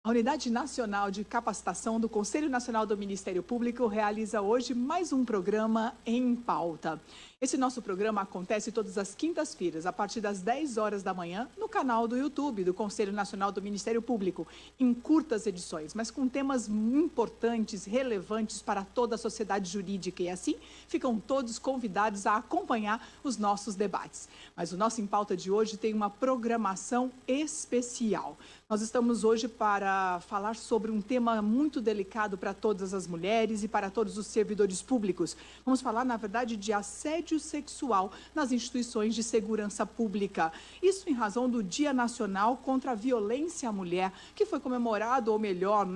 A Unidade Nacional de Capacitação do Conselho Nacional do Ministério Público realiza hoje mais um programa Em Pauta. Esse nosso programa acontece todas as quintas-feiras, a partir das 10 horas da manhã, no canal do YouTube do Conselho Nacional do Ministério Público, em curtas edições, mas com temas importantes, relevantes para toda a sociedade jurídica. E assim, ficam todos convidados a acompanhar os nossos debates. Mas o nosso Em Pauta de hoje tem uma programação especial. Nós estamos hoje para falar sobre um tema muito delicado para todas as mulheres e para todos os servidores públicos. Vamos falar, na verdade, de assédio sexual nas instituições de segurança pública. Isso em razão do Dia Nacional contra a Violência à Mulher, que foi comemorado, ou melhor,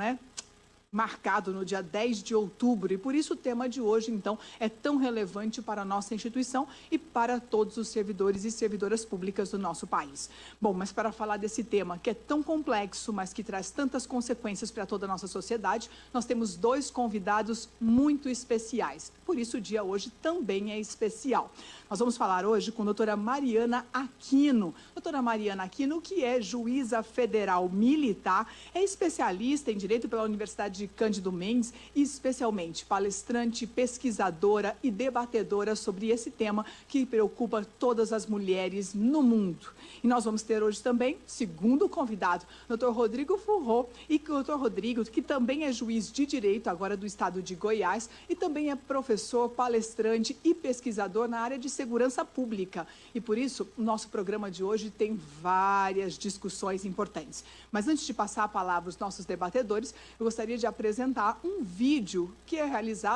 marcado no dia 10 de outubro, e por isso o tema de hoje, então, é tão relevante para a nossa instituição e para todos os servidores e servidoras públicas do nosso país. Bom, mas para falar desse tema que é tão complexo, mas que traz tantas consequências para toda a nossa sociedade, nós temos dois convidados muito especiais. Por isso o dia hoje também é especial. Nós vamos falar hoje com a doutora Mariana Aquino. Doutora Mariana Aquino, que é juíza federal militar, é especialista em Direito pela Universidade de Cândido Mendes e especialmente palestrante, pesquisadora e debatedora sobre esse tema que preocupa todas as mulheres no mundo. E nós vamos ter hoje também, segundo convidado, Dr. Rodrigo Furró, e o Dr. Rodrigo, que também é juiz de Direito agora do estado de Goiás e também é professor, palestrante e pesquisador na área de segurança pública. E por isso, o nosso programa de hoje tem várias discussões importantes. Mas antes de passar a palavra aos nossos debatedores, eu gostaria de apresentar um vídeo que é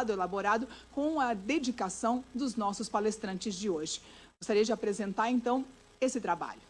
elaborado com a dedicação dos nossos palestrantes de hoje. Gostaria de apresentar, então, esse trabalho.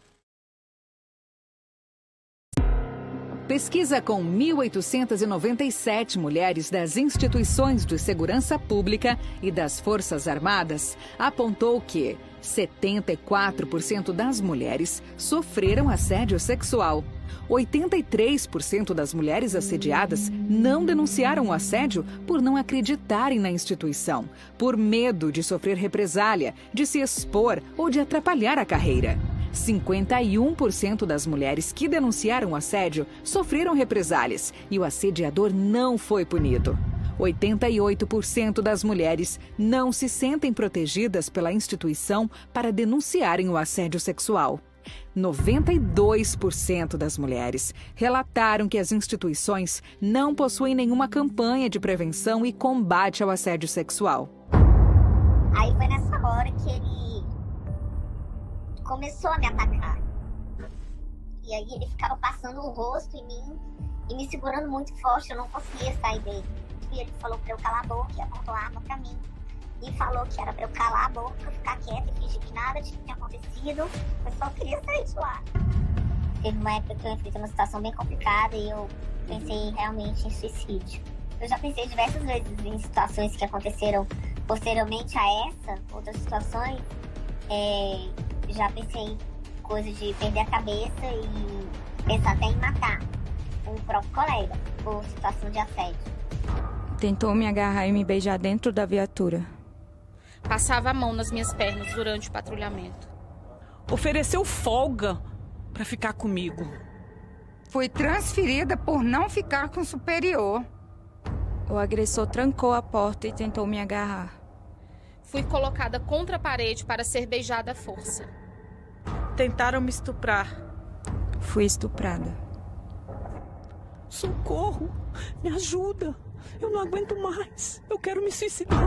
Pesquisa com 1.897 mulheres das instituições de segurança pública e das Forças Armadas apontou que 74% das mulheres sofreram assédio sexual. 83% das mulheres assediadas não denunciaram o assédio por não acreditarem na instituição, por medo de sofrer represália, de se expor ou de atrapalhar a carreira. 51% das mulheres que denunciaram o assédio sofreram represálias e o assediador não foi punido. 88% das mulheres não se sentem protegidas pela instituição para denunciarem o assédio sexual. 92% das mulheres relataram que as instituições não possuem nenhuma campanha de prevenção e combate ao assédio sexual. Aí foi nessa hora que ele começou a me atacar. E aí ele ficava passando o rosto em mim e me segurando muito forte, eu não conseguia sair dele. E ele falou pra eu calar a boca e apontou a arma pra mim. E falou que era pra eu calar a boca, ficar quieta e fingir que nada tinha acontecido. Eu só queria sair de lá. Teve uma época que eu enfrentei uma situação bem complicada e eu pensei realmente em suicídio. Eu já pensei diversas vezes em situações que aconteceram posteriormente a essa, outras situações. Já pensei em coisa de perder a cabeça e pensar até em matar o próprio colega por situação de assédio. Tentou me agarrar e me beijar dentro da viatura. Passava a mão nas minhas pernas durante o patrulhamento. Ofereceu folga para ficar comigo. Fui transferida por não ficar com o superior. O agressor trancou a porta e tentou me agarrar. Fui colocada contra a parede para ser beijada à força. Tentaram me estuprar. Fui estuprada. Socorro! Me ajuda! Eu não aguento mais! Eu quero me suicidar!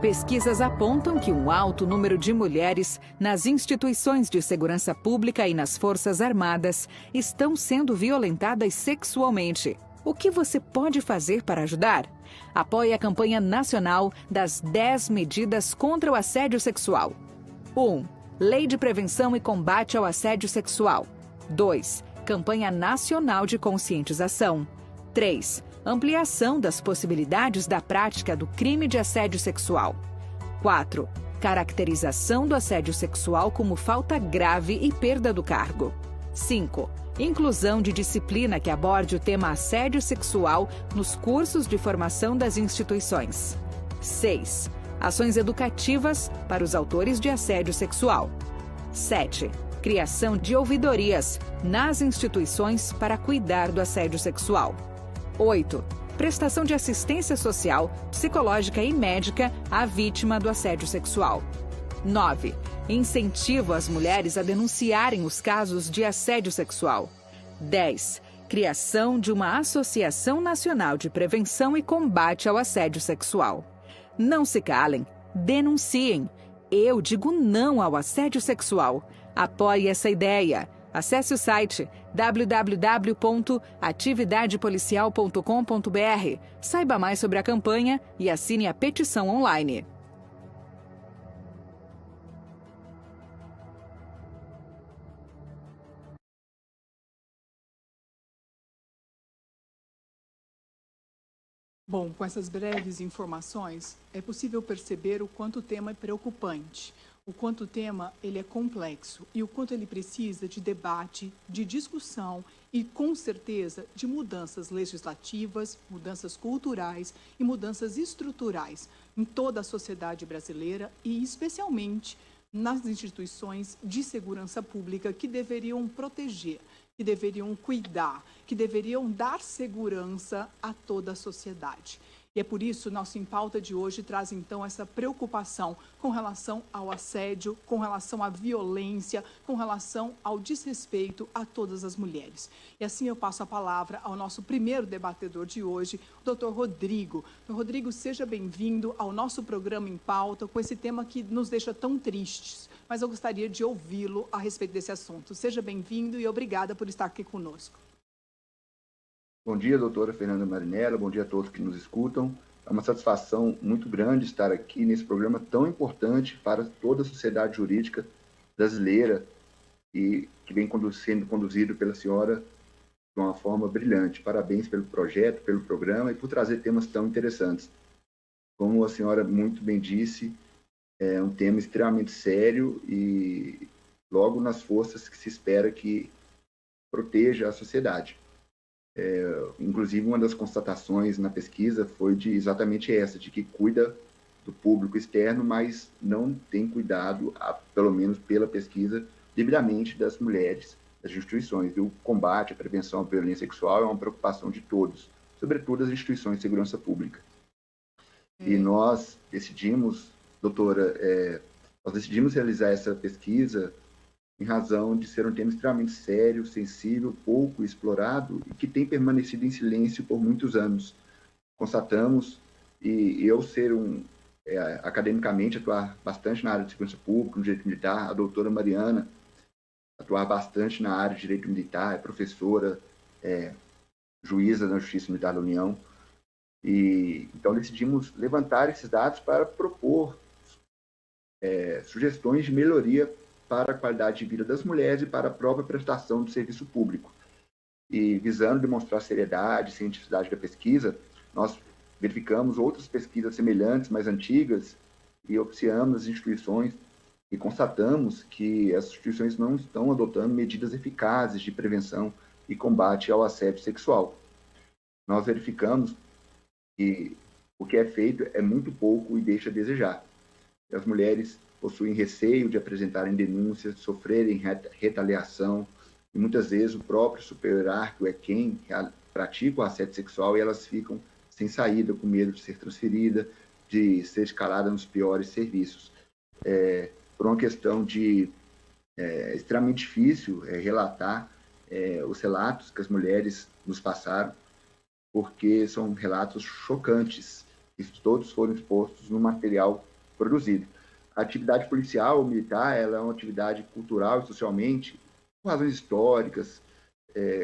Pesquisas apontam que um alto número de mulheres nas instituições de segurança pública e nas Forças Armadas estão sendo violentadas sexualmente. O que você pode fazer para ajudar? Apoie a campanha nacional das 10 medidas contra o assédio sexual. 1. Lei de Prevenção e Combate ao Assédio Sexual. 2. Campanha Nacional de Conscientização. 3. Ampliação das possibilidades da prática do crime de assédio sexual. 4. Caracterização do assédio sexual como falta grave e perda do cargo. 5. Inclusão de disciplina que aborde o tema assédio sexual nos cursos de formação das instituições. 6. Ações educativas para os autores de assédio sexual. 7. Criação de ouvidorias nas instituições para cuidar do assédio sexual. 8. Prestação de assistência social, psicológica e médica à vítima do assédio sexual. 9. Incentivo às mulheres a denunciarem os casos de assédio sexual. 10. Criação de uma Associação Nacional de Prevenção e Combate ao Assédio Sexual. Não se calem, denunciem. Eu digo não ao assédio sexual. Apoie essa ideia. Acesse o site www.atividadepolicial.com.br. Saiba mais sobre a campanha e assine a petição online. Bom, com essas breves informações, é possível perceber o quanto o tema é preocupante, o quanto o tema ele é complexo e o quanto ele precisa de debate, de discussão e, com certeza, de mudanças legislativas, mudanças culturais e mudanças estruturais em toda a sociedade brasileira e, especialmente, nas instituições de segurança pública que deveriam proteger, que deveriam cuidar, que deveriam dar segurança a toda a sociedade. E é por isso nosso Em Pauta de hoje traz então essa preocupação com relação ao assédio, com relação à violência, com relação ao desrespeito a todas as mulheres. E assim eu passo a palavra ao nosso primeiro debatedor de hoje, o Dr. Rodrigo. Dr. Rodrigo, seja bem-vindo ao nosso programa Em Pauta com esse tema que nos deixa tão tristes, mas eu gostaria de ouvi-lo a respeito desse assunto. Seja bem-vindo e obrigada por estar aqui conosco. Bom dia, doutora Fernanda Marinella, bom dia a todos que nos escutam. É uma satisfação muito grande estar aqui nesse programa tão importante para toda a sociedade jurídica brasileira e que vem sendo conduzido pela senhora de uma forma brilhante. Parabéns pelo projeto, pelo programa e por trazer temas tão interessantes. Como a senhora muito bem disse, é um tema extremamente sério e logo nas forças que se espera que proteja a sociedade. Inclusive, uma das constatações na pesquisa foi exatamente essa, de que cuida do público externo, mas não tem cuidado, pelo menos pela pesquisa, devidamente das mulheres, das instituições. E o combate, a prevenção à violência sexual é uma preocupação de todos, sobretudo as instituições de segurança pública. E nós decidimos, doutora, realizar essa pesquisa em razão de ser um tema extremamente sério, sensível, pouco explorado e que tem permanecido em silêncio por muitos anos. Constatamos, e eu academicamente atuar bastante na área de segurança pública, no direito militar, a doutora Mariana atuar bastante na área de direito militar, é professora, juíza na Justiça Militar da União, e então decidimos levantar esses dados para propor sugestões de melhoria para a qualidade de vida das mulheres e para a própria prestação do serviço público. E visando demonstrar a seriedade e cientificidade da pesquisa, nós verificamos outras pesquisas semelhantes, mais antigas, e oficiamos as instituições e constatamos que as instituições não estão adotando medidas eficazes de prevenção e combate ao assédio sexual. Nós verificamos que o que é feito é muito pouco e deixa a desejar. As mulheres possuem receio de apresentarem denúncias, de sofrerem retaliação, e muitas vezes o próprio superior hierárquico é quem pratica o assédio sexual e elas ficam sem saída, com medo de ser transferida, de ser escalada nos piores serviços. Por uma questão de extremamente difícil relatar os relatos que as mulheres nos passaram, porque são relatos chocantes, e todos foram expostos no material produzido. A atividade policial ou militar, ela é uma atividade cultural e socialmente, por razões históricas,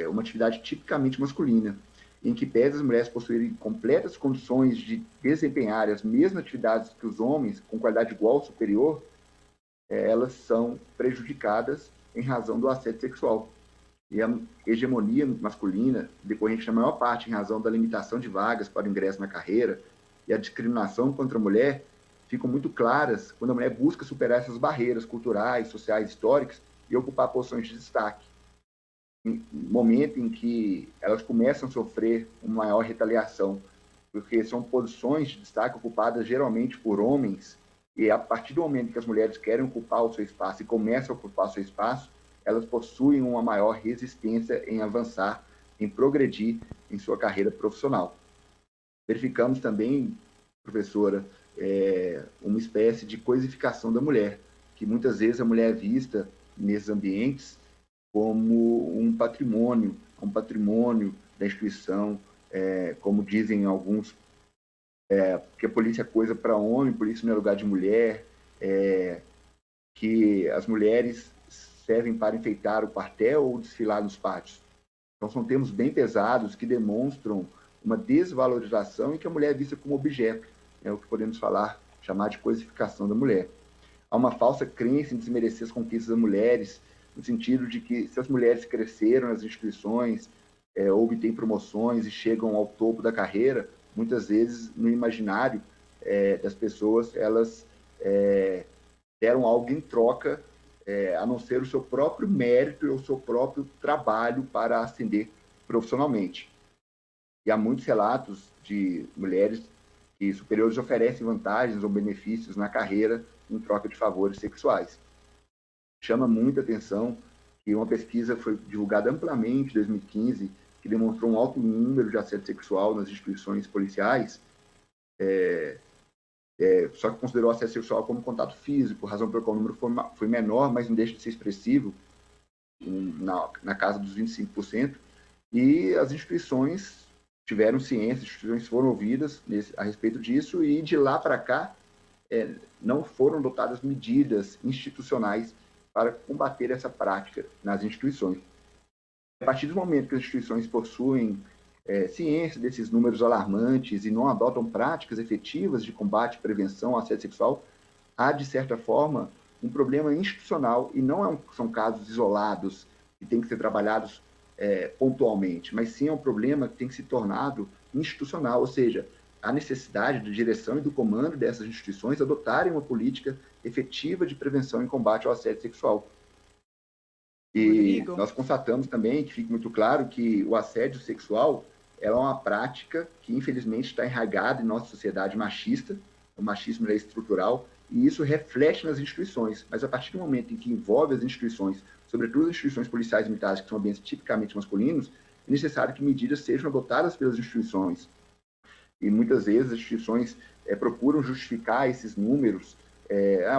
uma atividade tipicamente masculina, em que pese as mulheres possuírem completas condições de desempenhar as mesmas atividades que os homens, com qualidade igual ou superior, elas são prejudicadas em razão do assédio sexual. E a hegemonia masculina, decorrente na maior parte em razão da limitação de vagas para o ingresso na carreira e a discriminação contra a mulher, ficam muito claras quando a mulher busca superar essas barreiras culturais, sociais, históricas e ocupar posições de destaque. No momento em que elas começam a sofrer uma maior retaliação porque são posições de destaque ocupadas geralmente por homens, e a partir do momento que as mulheres querem ocupar o seu espaço e começam a ocupar o seu espaço, elas possuem uma maior resistência em avançar, em progredir em sua carreira profissional. Verificamos também, professora, uma espécie de coisificação da mulher, que muitas vezes a mulher é vista nesses ambientes como um patrimônio da instituição, como dizem alguns, que a polícia é coisa para homem, polícia não é lugar de mulher, que as mulheres servem para enfeitar o quartel ou desfilar nos pátios. Então, são termos bem pesados que demonstram uma desvalorização e que a mulher é vista como objeto, o que podemos chamar de coisificação da mulher. Há uma falsa crença em desmerecer as conquistas das mulheres, no sentido de que se as mulheres cresceram nas instituições, ou obtêm promoções e chegam ao topo da carreira, muitas vezes no imaginário das pessoas, elas deram algo em troca, a não ser o seu próprio mérito e o seu próprio trabalho para ascender profissionalmente. E há muitos relatos de mulheres que superiores oferecem vantagens ou benefícios na carreira em troca de favores sexuais. Chama muita atenção que uma pesquisa foi divulgada amplamente em 2015, que demonstrou um alto número de assédio sexual nas instituições policiais, só que considerou assédio sexual como contato físico, razão pela qual o número foi menor, mas não deixa de ser expressivo, na casa dos 25%, e as instituições tiveram ciência, as instituições foram ouvidas a respeito disso, e de lá para cá não foram adotadas medidas institucionais para combater essa prática nas instituições. A partir do momento que as instituições possuem ciência desses números alarmantes e não adotam práticas efetivas de combate e prevenção ao assédio sexual, há, de certa forma, um problema institucional, e não são casos isolados que têm que ser trabalhados pontualmente, mas sim é um problema que tem que se tornado institucional, ou seja, a necessidade da direção e do comando dessas instituições adotarem uma política efetiva de prevenção e combate ao assédio sexual. E Rodrigo, nós constatamos também, que fica muito claro, que o assédio sexual é uma prática que, infelizmente, está enraizada em nossa sociedade machista, o machismo é estrutural, e isso reflete nas instituições, mas a partir do momento em que envolve as instituições, sobretudo as instituições policiais e militares, que são ambientes tipicamente masculinos, é necessário que medidas sejam adotadas pelas instituições. E muitas vezes as instituições procuram justificar esses números.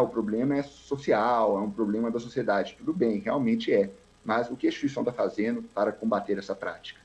O problema é social, é um problema da sociedade. Tudo bem, realmente é. Mas o que a instituição está fazendo para combater essa prática?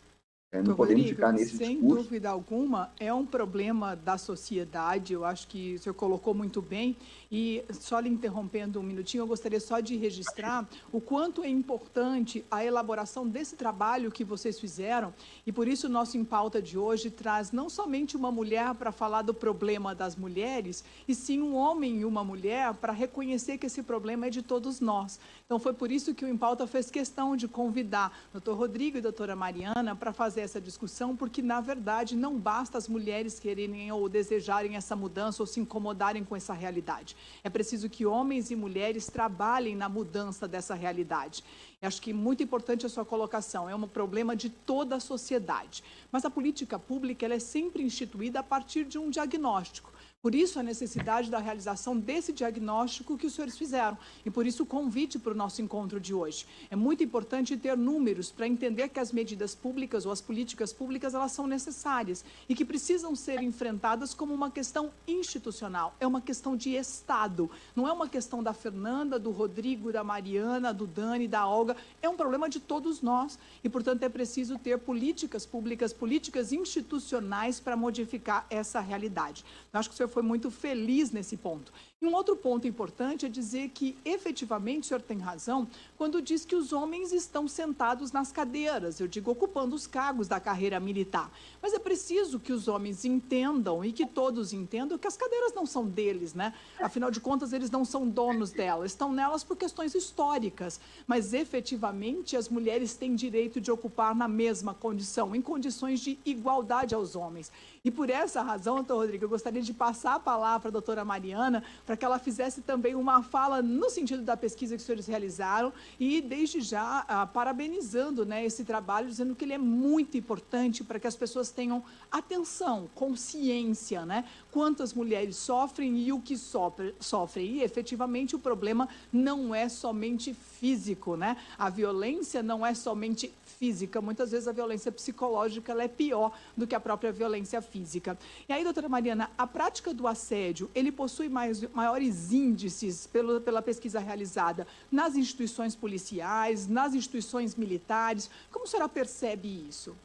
Não podemos ficar nesse sem discurso. Dúvida alguma, é um problema da sociedade, eu acho que o senhor colocou muito bem, e só lhe interrompendo um minutinho, eu gostaria só de registrar o quanto é importante a elaboração desse trabalho que vocês fizeram, e por isso o nosso Em Pauta de hoje traz não somente uma mulher para falar do problema das mulheres, e sim um homem e uma mulher para reconhecer que esse problema é de todos nós. Então foi por isso que o Em Pauta fez questão de convidar o Dr. Rodrigo e a doutora Mariana para fazer essa discussão, porque na verdade não basta as mulheres quererem ou desejarem essa mudança ou se incomodarem com essa realidade. É preciso que homens e mulheres trabalhem na mudança dessa realidade. Eu acho que muito importante a sua colocação, é um problema de toda a sociedade. Mas a política pública ela é sempre instituída a partir de um diagnóstico. Por isso, a necessidade da realização desse diagnóstico que os senhores fizeram. E por isso, o convite para o nosso encontro de hoje. É muito importante ter números para entender que as medidas públicas ou as políticas públicas, elas são necessárias e que precisam ser enfrentadas como uma questão institucional. É uma questão de Estado. Não é uma questão da Fernanda, do Rodrigo, da Mariana, do Dani, da Olga. É um problema de todos nós. E, portanto, é preciso ter políticas públicas, políticas institucionais para modificar essa realidade. Eu acho que o senhor foi muito feliz nesse ponto. E um outro ponto importante é dizer que, efetivamente, o senhor tem razão quando diz que os homens estão sentados nas cadeiras, eu digo, ocupando os cargos da carreira militar. Mas é preciso que os homens entendam e que todos entendam que as cadeiras não são deles, né? Afinal de contas, eles não são donos delas, estão nelas por questões históricas. Mas, efetivamente, as mulheres têm direito de ocupar na mesma condição, em condições de igualdade aos homens. E por essa razão, doutor Rodrigo, eu gostaria de passar passar a palavra para a doutora Mariana, para que ela fizesse também uma fala no sentido da pesquisa que os senhores realizaram e, desde já, parabenizando, né, esse trabalho, dizendo que ele é muito importante para que as pessoas tenham atenção, consciência, né? Quantas mulheres sofrem e o que sofrem. E, efetivamente, o problema não é somente físico, né? A violência não é somente física. Muitas vezes a violência psicológica ela é pior do que a própria violência física. E aí, doutora Mariana, a prática do assédio, ele possui maiores índices pela pesquisa realizada nas instituições policiais, nas instituições militares. Como a senhora percebe isso?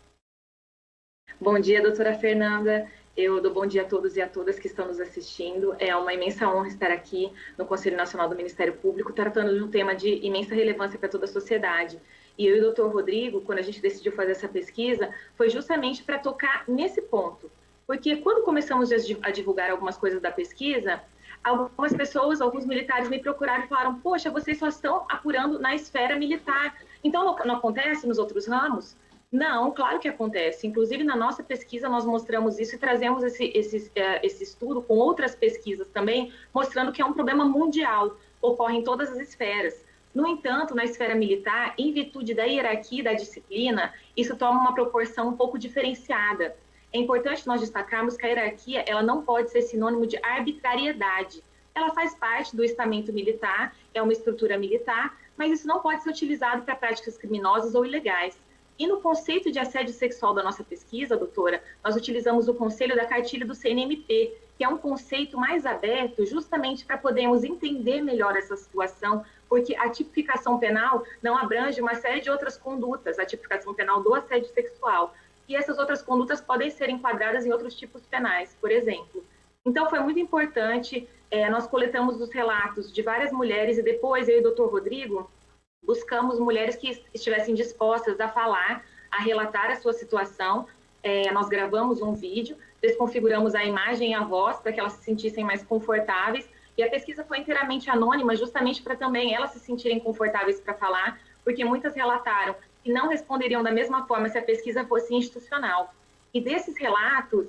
Bom dia, doutora Fernanda. Eu dou bom dia a todos e a todas que estão nos assistindo. É uma imensa honra estar aqui no Conselho Nacional do Ministério Público, tratando de um tema de imensa relevância para toda a sociedade. E eu e o doutor Rodrigo, quando a gente decidiu fazer essa pesquisa, foi justamente para tocar nesse ponto. Porque quando começamos a divulgar algumas coisas da pesquisa, algumas pessoas, alguns militares me procuraram e falaram: poxa, vocês só estão apurando na esfera militar. Então, não acontece nos outros ramos? Não, claro que acontece. Inclusive, na nossa pesquisa, nós mostramos isso e trazemos esse estudo com outras pesquisas também, mostrando que é um problema mundial, ocorre em todas as esferas. No entanto, na esfera militar, em virtude da hierarquia e da disciplina, isso toma uma proporção um pouco diferenciada. É importante nós destacarmos que a hierarquia ela não pode ser sinônimo de arbitrariedade. Ela faz parte do estamento militar, é uma estrutura militar, mas isso não pode ser utilizado para práticas criminosas ou ilegais. E no conceito de assédio sexual da nossa pesquisa, doutora, nós utilizamos o conselho da cartilha do CNMP, que é um conceito mais aberto justamente para podermos entender melhor essa situação, porque a tipificação penal não abrange uma série de outras condutas, a tipificação penal do assédio sexual. E essas outras condutas podem ser enquadradas em outros tipos penais, por exemplo. Então, foi muito importante, nós coletamos os relatos de várias mulheres e depois eu e o doutor Rodrigo buscamos mulheres que estivessem dispostas a falar, a relatar a sua situação. Nós gravamos um vídeo, desconfiguramos a imagem e a voz para que elas se sentissem mais confortáveis. E a pesquisa foi inteiramente anônima, justamente para também elas se sentirem confortáveis para falar, porque muitas relataram que não responderiam da mesma forma se a pesquisa fosse institucional. E desses relatos,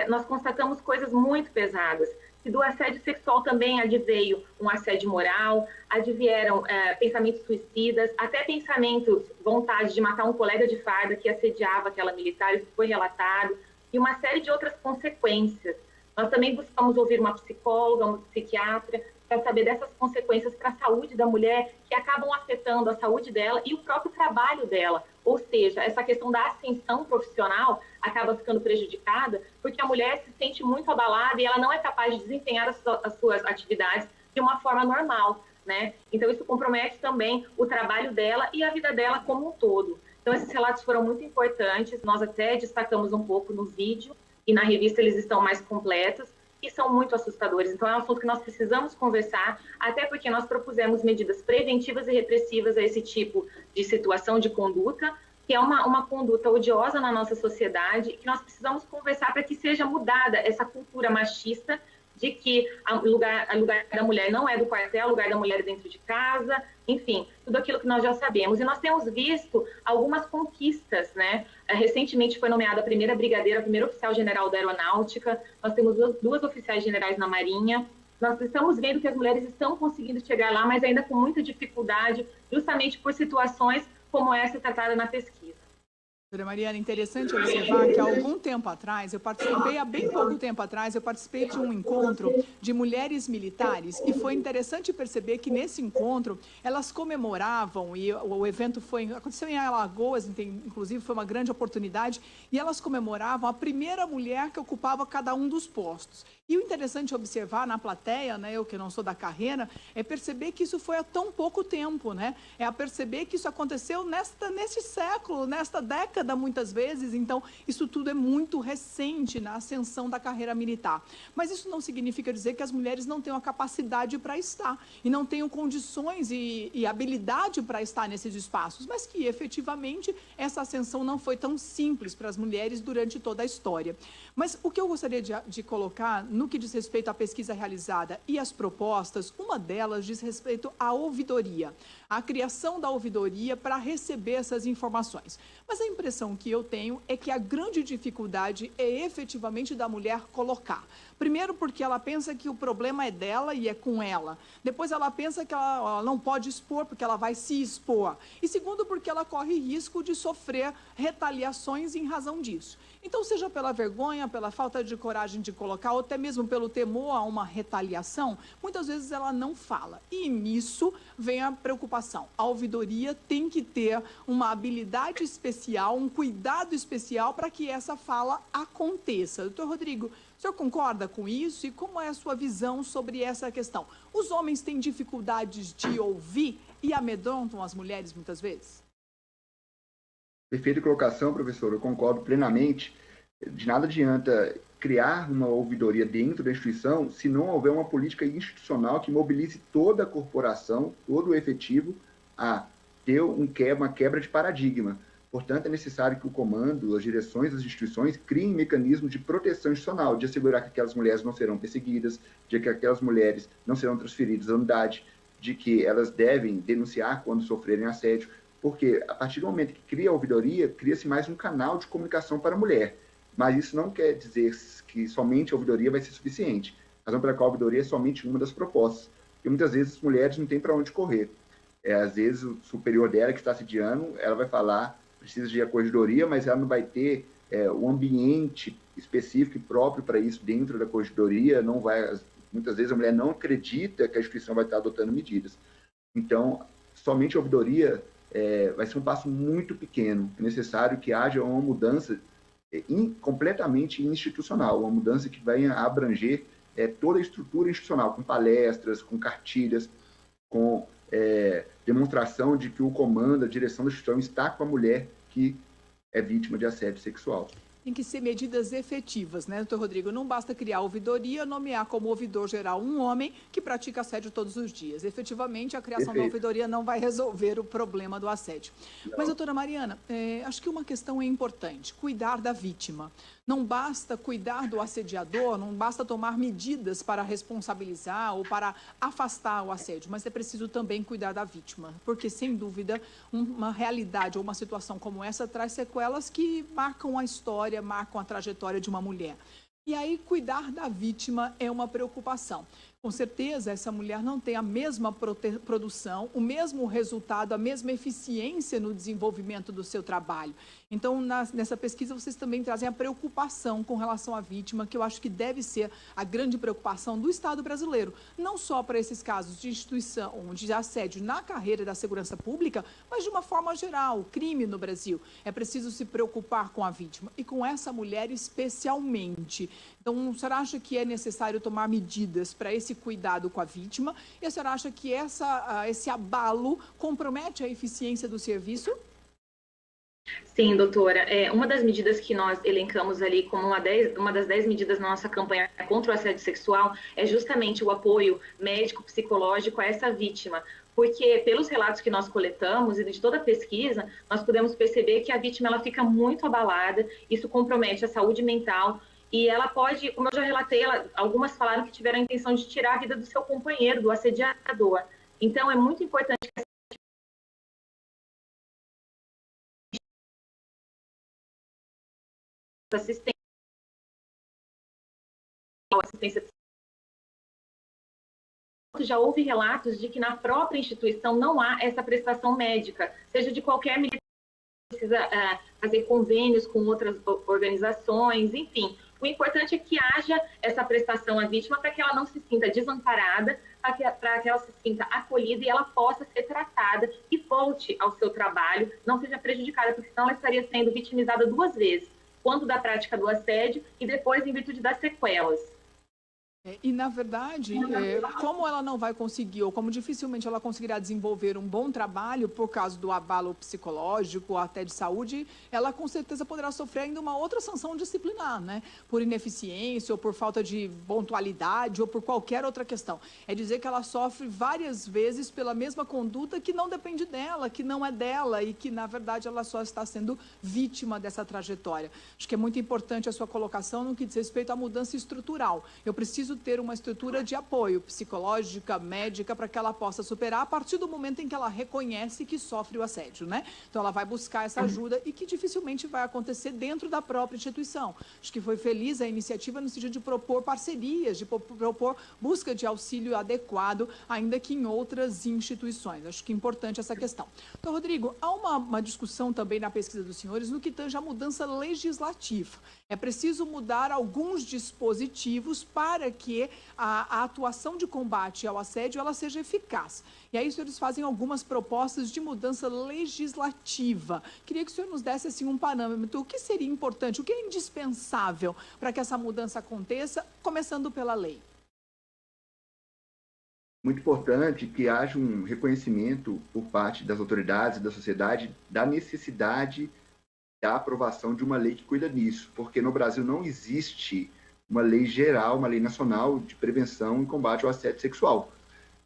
nós constatamos coisas muito pesadas. E do assédio sexual também adveio um assédio moral, advieram pensamentos suicidas, até pensamentos, vontade de matar um colega de farda que assediava aquela militar, isso foi relatado, e uma série de outras consequências. Nós também buscamos ouvir uma psicóloga, uma psiquiatra, para saber dessas consequências para a saúde da mulher, que acabam afetando a saúde dela e o próprio trabalho dela. Ou seja, essa questão da ascensão profissional acaba ficando prejudicada, porque a mulher se sente muito abalada e ela não é capaz de desempenhar as suas atividades de uma forma normal, né? Então, isso compromete também o trabalho dela e a vida dela como um todo. Então, esses relatos foram muito importantes, nós até destacamos um pouco no vídeo, e na revista eles estão mais completos, e são muito assustadores. Então, é um assunto que nós precisamos conversar, até porque nós propusemos medidas preventivas e repressivas a esse tipo de situação de conduta, que é uma conduta odiosa na nossa sociedade, que nós precisamos conversar para que seja mudada essa cultura machista de que o lugar da mulher não é do quartel, o lugar da mulher é dentro de casa, enfim, tudo aquilo que nós já sabemos. E nós temos visto algumas conquistas, né? Recentemente foi nomeada a primeira brigadeira, a primeira oficial-general da Aeronáutica, nós temos duas oficiais-generais na Marinha, nós estamos vendo que as mulheres estão conseguindo chegar lá, mas ainda com muita dificuldade, justamente por situações como essa tratada na pesquisa. Doutora Mariana, interessante observar que há algum tempo atrás, há bem pouco tempo atrás, eu participei de um encontro de mulheres militares e foi interessante perceber que nesse encontro elas comemoravam, e o evento aconteceu em Alagoas, inclusive foi uma grande oportunidade, e elas comemoravam a primeira mulher que ocupava cada um dos postos. E o interessante observar na plateia, né, eu que não sou da carreira, é perceber que isso foi há tão pouco tempo, né? É a perceber que isso aconteceu neste século, nesta década, muitas vezes. Então, isso tudo é muito recente na ascensão da carreira militar. Mas isso não significa dizer que as mulheres não tenham a capacidade para estar e não tenham condições e habilidade para estar nesses espaços, mas que, efetivamente, essa ascensão não foi tão simples para as mulheres durante toda a história. Mas o que eu gostaria de colocar no que diz respeito à pesquisa realizada e às propostas, uma delas diz respeito à ouvidoria, a criação da ouvidoria para receber essas informações. Mas a impressão que eu tenho é que a grande dificuldade é efetivamente da mulher colocar. Primeiro porque ela pensa que o problema é dela e é com ela. Depois ela pensa que ela não pode expor porque ela vai se expor. E segundo porque ela corre risco de sofrer retaliações em razão disso. Então, seja pela vergonha, pela falta de coragem de colocar, ou até mesmo pelo temor a uma retaliação, muitas vezes ela não fala. E nisso vem a preocupação. A ouvidoria tem que ter uma habilidade especial, um cuidado especial para que essa fala aconteça. Doutor Rodrigo, o senhor concorda com isso? E como é a sua visão sobre essa questão? Os homens têm dificuldades de ouvir e amedrontam as mulheres muitas vezes? Perfeita colocação, professor, eu concordo plenamente. De nada adianta criar uma ouvidoria dentro da instituição se não houver uma política institucional que mobilize toda a corporação, todo o efetivo, a ter uma quebra de paradigma. Portanto, é necessário que o comando, as direções das instituições criem mecanismos de proteção institucional, de assegurar que aquelas mulheres não serão perseguidas, de que aquelas mulheres não serão transferidas à unidade, de que elas devem denunciar quando sofrerem assédio, porque a partir do momento que cria a ouvidoria, cria-se mais um canal de comunicação para a mulher. Mas isso não quer dizer que somente a ouvidoria vai ser suficiente. A razão pela qual a ouvidoria é somente uma das propostas. Porque muitas vezes as mulheres não têm para onde correr. Às vezes o superior dela, que está assediando, ela vai falar, precisa de corregedoria, mas ela não vai ter um ambiente específico e próprio para isso dentro da corregedoria. Não vai, muitas vezes a mulher não acredita que a instituição vai estar adotando medidas. Então, somente a ouvidoria vai ser um passo muito pequeno. É necessário que haja uma mudança completamente institucional, uma mudança que venha a abranger toda a estrutura institucional, com palestras, com cartilhas, com demonstração de que o comando, a direção da instituição está com a mulher que é vítima de assédio sexual. Tem que ser medidas efetivas, né, doutor Rodrigo? Não basta criar ouvidoria, nomear como ouvidor geral um homem que pratica assédio todos os dias. Efetivamente, a criação da ouvidoria não vai resolver o problema do assédio. Não. Mas, doutora Mariana, acho que uma questão é importante, cuidar da vítima. Não basta cuidar do assediador, não basta tomar medidas para responsabilizar ou para afastar o assédio, mas é preciso também cuidar da vítima, porque, sem dúvida, uma realidade ou uma situação como essa traz sequelas que marcam a história, marcam a trajetória de uma mulher. E aí, cuidar da vítima é uma preocupação. Com certeza, essa mulher não tem a mesma produção, o mesmo resultado, a mesma eficiência no desenvolvimento do seu trabalho. Então, nessa pesquisa, vocês também trazem a preocupação com relação à vítima, que eu acho que deve ser a grande preocupação do Estado brasileiro. Não só para esses casos de instituição, de assédio na carreira da segurança pública, mas de uma forma geral, o crime no Brasil. É preciso se preocupar com a vítima e com essa mulher especialmente. Então, a senhora acha que é necessário tomar medidas para esse cuidado com a vítima? E a senhora acha que esse abalo compromete a eficiência do serviço? Sim, doutora. Uma das medidas que nós elencamos ali como uma das 10 medidas na nossa campanha contra o assédio sexual é justamente o apoio médico-psicológico a essa vítima. Porque pelos relatos que nós coletamos e de toda a pesquisa, nós podemos perceber que a vítima ela fica muito abalada, isso compromete a saúde mental e ela pode, como eu já relatei, algumas falaram que tiveram a intenção de tirar a vida do seu companheiro, do assediador. Então, é muito importante que assistência já houve relatos de que na própria instituição não há essa prestação médica, seja de qualquer medida, precisa fazer convênios com outras organizações, enfim. O importante é que haja essa prestação à vítima para que ela não se sinta desamparada, para que ela se sinta acolhida e ela possa ser tratada e volte ao seu trabalho, não seja prejudicada, porque senão ela estaria sendo vitimizada 2 vezes, quanto da prática do assédio e depois em virtude das sequelas. E, na verdade, como ela não vai conseguir, ou como dificilmente ela conseguirá desenvolver um bom trabalho por causa do abalo psicológico, até de saúde, ela com certeza poderá sofrer ainda uma outra sanção disciplinar, né? Por ineficiência, ou por falta de pontualidade, ou por qualquer outra questão. É dizer que ela sofre várias vezes pela mesma conduta que não depende dela, que não é dela, e que, na verdade, ela só está sendo vítima dessa trajetória. Acho que é muito importante a sua colocação no que diz respeito à mudança estrutural. Eu preciso preciso ter uma estrutura de apoio psicológica, médica, para que ela possa superar a partir do momento em que ela reconhece que sofre o assédio, né? Então, ela vai buscar essa ajuda e que dificilmente vai acontecer dentro da própria instituição. Acho que foi feliz a iniciativa no sentido de propor parcerias, de propor busca de auxílio adequado, ainda que em outras instituições. Acho que é importante essa questão. Então, Rodrigo, há uma discussão também na pesquisa dos senhores no que tange a mudança legislativa. É preciso mudar alguns dispositivos para que a atuação de combate ao assédio ela seja eficaz. E aí, os senhores fazem algumas propostas de mudança legislativa. Queria que o senhor nos desse assim, um parâmetro. O que seria importante, o que é indispensável para que essa mudança aconteça, começando pela lei? Muito importante que haja um reconhecimento por parte das autoridades e da sociedade da necessidade da aprovação de uma lei que cuida disso, porque no Brasil não existe uma lei geral, uma lei nacional de prevenção e combate ao assédio sexual.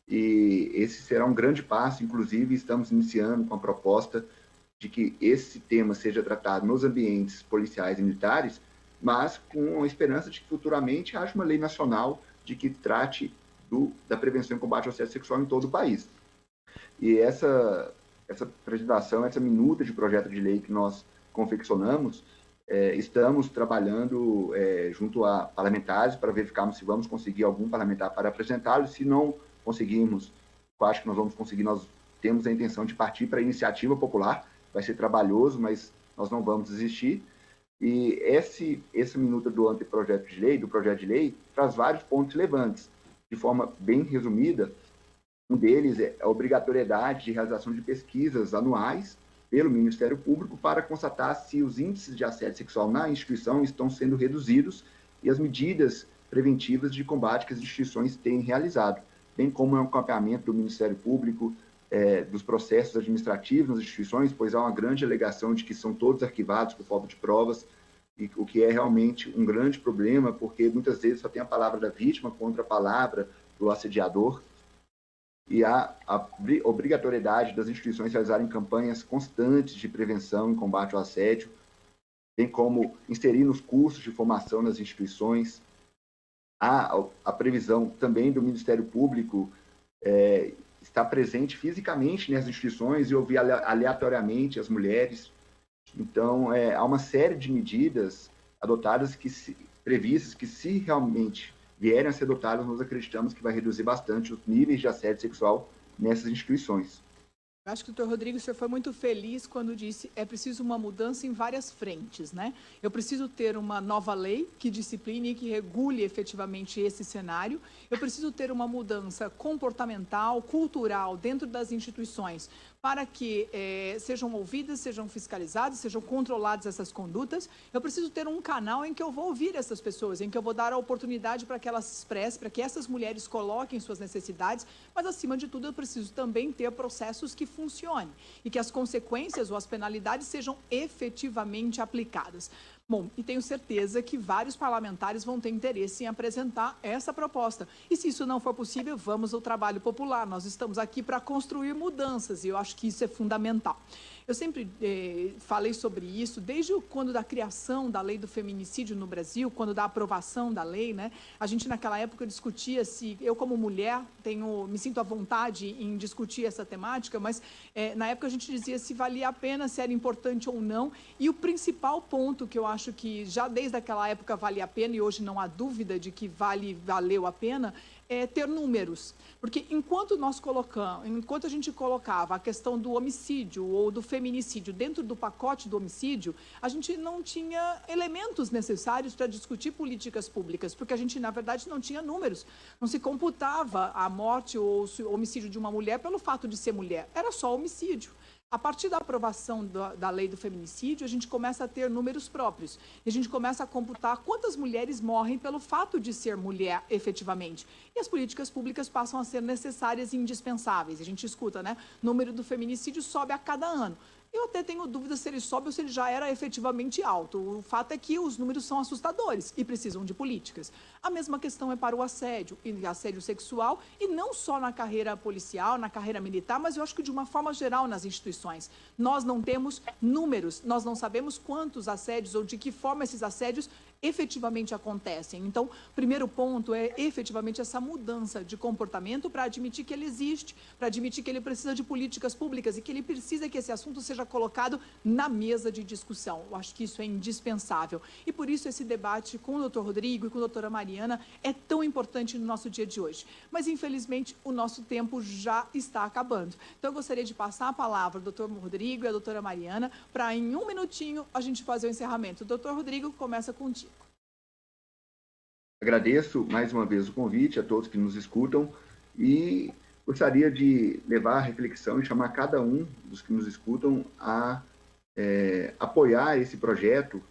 E esse será um grande passo, inclusive estamos iniciando com a proposta de que esse tema seja tratado nos ambientes policiais e militares, mas com a esperança de que futuramente haja uma lei nacional de que trate da prevenção e combate ao assédio sexual em todo o país. E essa apresentação, essa minuta de projeto de lei que nós confeccionamos, estamos trabalhando junto a parlamentares para verificarmos se vamos conseguir algum parlamentar para apresentá-lo. Se não conseguirmos, eu acho que nós vamos conseguir, nós temos a intenção de partir para a iniciativa popular. Vai ser trabalhoso, mas nós não vamos desistir. E essa minuta do anteprojeto de lei, do projeto de lei, traz vários pontos relevantes. De forma bem resumida, um deles é a obrigatoriedade de realização de pesquisas anuais pelo Ministério Público para constatar se os índices de assédio sexual na instituição estão sendo reduzidos e as medidas preventivas de combate que as instituições têm realizado, bem como o acompanhamento do Ministério Público dos processos administrativos nas instituições, pois há uma grande alegação de que são todos arquivados por falta de provas, e o que é realmente um grande problema, porque muitas vezes só tem a palavra da vítima contra a palavra do assediador. E há a obrigatoriedade das instituições realizarem campanhas constantes de prevenção e combate ao assédio, bem como inserir nos cursos de formação nas instituições. Há a previsão também do Ministério Público estar presente fisicamente nas instituições e ouvir aleatoriamente as mulheres. Então, há uma série de medidas adotadas, previstas, que se realmente vierem a ser adotadas, nós acreditamos que vai reduzir bastante os níveis de assédio sexual nessas instituições. Eu acho que o doutor Rodrigo, o senhor foi muito feliz quando disse é preciso uma mudança em várias frentes, né? Eu preciso ter uma nova lei que discipline e que regule efetivamente esse cenário. Eu preciso ter uma mudança comportamental, cultural dentro das instituições para que sejam ouvidas, sejam fiscalizadas, sejam controladas essas condutas. Eu preciso ter um canal em que eu vou ouvir essas pessoas, em que eu vou dar a oportunidade para que elas se expressem, para que essas mulheres coloquem suas necessidades, mas, acima de tudo, eu preciso também ter processos que funcionem e que as consequências ou as penalidades sejam efetivamente aplicadas. Bom, e tenho certeza que vários parlamentares vão ter interesse em apresentar essa proposta. E se isso não for possível, vamos ao trabalho popular. Nós estamos aqui para construir mudanças e eu acho que isso é fundamental. Eu sempre falei sobre isso, desde quando da criação da lei do feminicídio no Brasil, quando da aprovação da lei, né? A gente naquela época discutia se, eu como mulher, me sinto à vontade em discutir essa temática, mas na época a gente dizia se valia a pena, se era importante ou não, e o principal ponto que eu acho que já desde aquela época valia a pena, e hoje não há dúvida de que valeu a pena, é ter números. Porque enquanto a gente colocava a questão do homicídio ou do feminicídio dentro do pacote do homicídio, a gente não tinha elementos necessários para discutir políticas públicas, porque a gente, na verdade, não tinha números. Não se computava a morte ou o homicídio de uma mulher pelo fato de ser mulher. Era só homicídio. A partir da aprovação da lei do feminicídio, a gente começa a ter números próprios. E a gente começa a computar quantas mulheres morrem pelo fato de ser mulher, efetivamente. E as políticas públicas passam a ser necessárias e indispensáveis. A gente escuta, né? O número do feminicídio sobe a cada ano. Eu até tenho dúvida se ele sobe ou se ele já era efetivamente alto. O fato é que os números são assustadores e precisam de políticas. A mesma questão é para o assédio, e assédio sexual, e não só na carreira policial, na carreira militar, mas eu acho que de uma forma geral nas instituições. Nós não temos números, nós não sabemos quantos assédios ou de que forma esses assédios efetivamente acontecem. Então, o primeiro ponto é efetivamente essa mudança de comportamento para admitir que ele existe, para admitir que ele precisa de políticas públicas e que ele precisa que esse assunto seja colocado na mesa de discussão. Eu acho que isso é indispensável. E por isso esse debate com o doutor Rodrigo e com a doutora Mariana é tão importante no nosso dia de hoje. Mas, infelizmente, o nosso tempo já está acabando. Então, eu gostaria de passar a palavra ao doutor Rodrigo e à doutora Mariana para, em um minutinho, a gente fazer o encerramento. Doutor Rodrigo, começa contigo. Agradeço mais uma vez o convite a todos que nos escutam e gostaria de levar a reflexão e chamar cada um dos que nos escutam a apoiar esse projeto,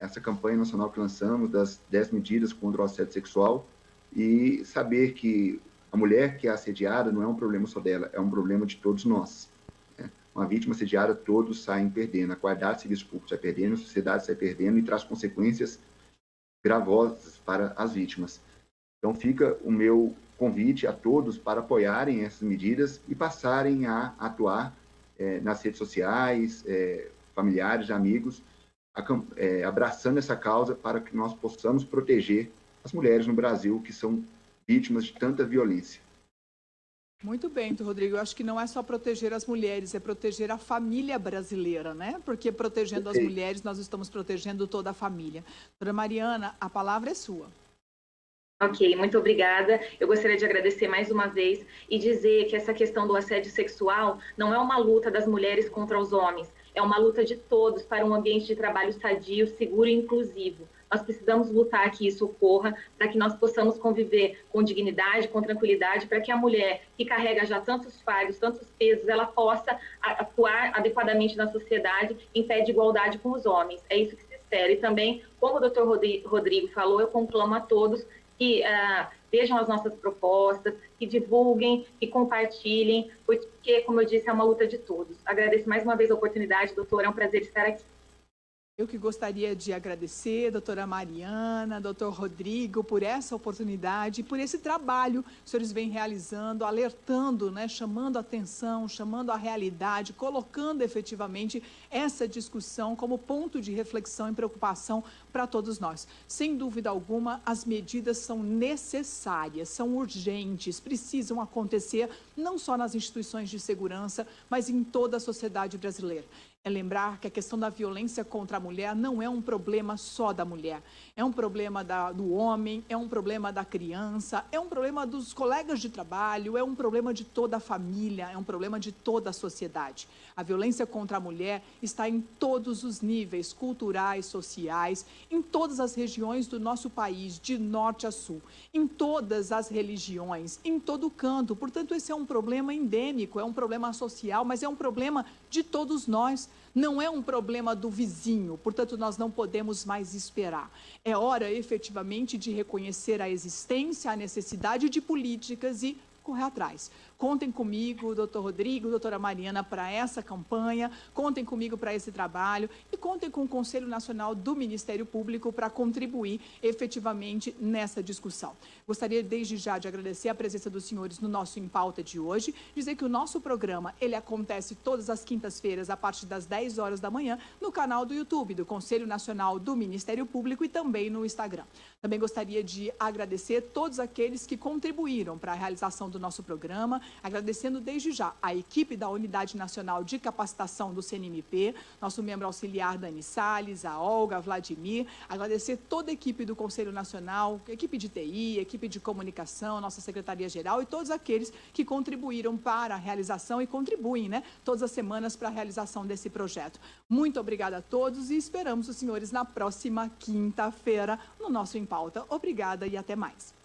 essa campanha nacional que lançamos das 10 medidas contra o assédio sexual e saber que a mulher que é assediada não é um problema só dela, é um problema de todos nós. Uma vítima assediada, todos saem perdendo, a qualidade do serviço público sai perdendo, a sociedade sai perdendo e traz consequências gravosas para as vítimas. Então fica o meu convite a todos para apoiarem essas medidas e passarem a atuar nas redes sociais, familiares, amigos, abraçando essa causa para que nós possamos proteger as mulheres no Brasil que são vítimas de tanta violência. Muito bem, Rodrigo. Eu acho que não é só proteger as mulheres, é proteger a família brasileira, né? Porque protegendo as mulheres, nós estamos protegendo toda a família. Doutora Mariana, a palavra é sua. Ok, muito obrigada. Eu gostaria de agradecer mais uma vez e dizer que essa questão do assédio sexual não é uma luta das mulheres contra os homens, é uma luta de todos para um ambiente de trabalho sadio, seguro e inclusivo. Nós precisamos lutar que isso ocorra, para que nós possamos conviver com dignidade, com tranquilidade, para que a mulher que carrega já tantos fardos, tantos pesos, ela possa atuar adequadamente na sociedade em pé de igualdade com os homens. É isso que se espera. E também, como o doutor Rodrigo falou, eu conclamo a todos que vejam as nossas propostas, que divulguem, que compartilhem, porque, como eu disse, é uma luta de todos. Agradeço mais uma vez a oportunidade, doutor, é um prazer estar aqui. Eu que gostaria de agradecer, doutora Mariana, doutor Rodrigo, por essa oportunidade, por esse trabalho que os senhores vêm realizando, alertando, né, chamando a atenção, chamando a realidade, colocando efetivamente essa discussão como ponto de reflexão e preocupação para todos nós. Sem dúvida alguma, as medidas são necessárias, são urgentes, precisam acontecer não só nas instituições de segurança, mas em toda a sociedade brasileira. É lembrar que a questão da violência contra a mulher não é um problema só da mulher. É um problema do homem, é um problema da criança, é um problema dos colegas de trabalho, é um problema de toda a família, é um problema de toda a sociedade. A violência contra a mulher está em todos os níveis, culturais, sociais, em todas as regiões do nosso país, de norte a sul, em todas as religiões, em todo canto. Portanto, esse é um problema endêmico, é um problema social, mas é um problema de todos nós. Não é um problema do vizinho, portanto, nós não podemos mais esperar. É hora, efetivamente, de reconhecer a existência, a necessidade de políticas e correr atrás. Contem comigo, doutor Rodrigo, doutora Mariana, para essa campanha, contem comigo para esse trabalho e contem com o Conselho Nacional do Ministério Público para contribuir efetivamente nessa discussão. Gostaria desde já de agradecer a presença dos senhores no nosso Em Pauta de hoje, dizer que o nosso programa, ele acontece todas as quintas-feiras a partir das 10 horas da manhã no canal do YouTube do Conselho Nacional do Ministério Público e também no Instagram. Também gostaria de agradecer todos aqueles que contribuíram para a realização do nosso programa, agradecendo desde já a equipe da Unidade Nacional de Capacitação do CNMP, nosso membro auxiliar Dani Salles, a Olga, a Vladimir, agradecer toda a equipe do Conselho Nacional, equipe de TI, equipe de comunicação, nossa Secretaria-Geral e todos aqueles que contribuíram para a realização e contribuem, né, todas as semanas para a realização desse projeto. Muito obrigada a todos e esperamos os senhores na próxima quinta-feira no nosso Em Pauta. Obrigada e até mais.